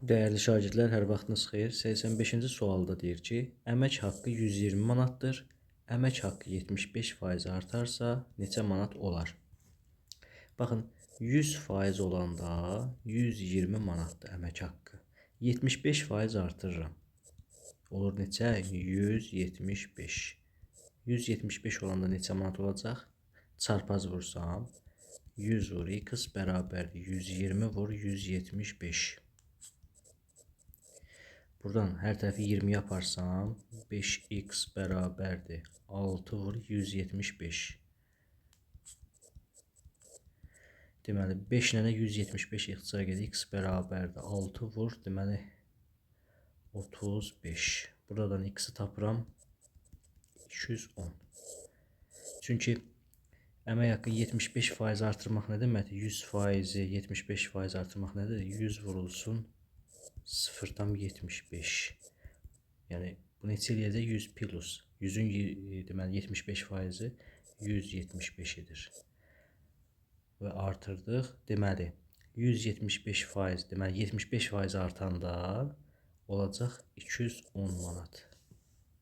Değerli şagirdlər, hər vaxtınız xeyir. 85-ci sualda deyir ki, əmək haqqı 120 manatdır. Əmək haqqı 75% artarsa neçə manat olar? Baxın, 100% olanda 120 manatdır əmək haqqı. 75% artırıram. Olur neçə? 175. 175 olanda neçə manat olacaq? Çarpaz vursam 100 vur x bərabərdir 120 vur 175. Buradan hər tərəfi 20 yaparsam 5x bərabərdir 6 vur 175. Deməli 5 ilə 175 ixtisar gedir. X bərabərdir 6 vur, deməli 35. Buradan x-i tapıram 210. Çünki əmək haqqı 75% artırmaq nə deməkdir? 100%-i 75% artırmaq nədir? 100 vurulsun 0,75. Yəni bu neçə eləyəcək? 100 plus 100-ün deməli 75%-i 175 edir. Və artırdıq. Deməli 175%, deməli 75% artanda olacaq 210 manat.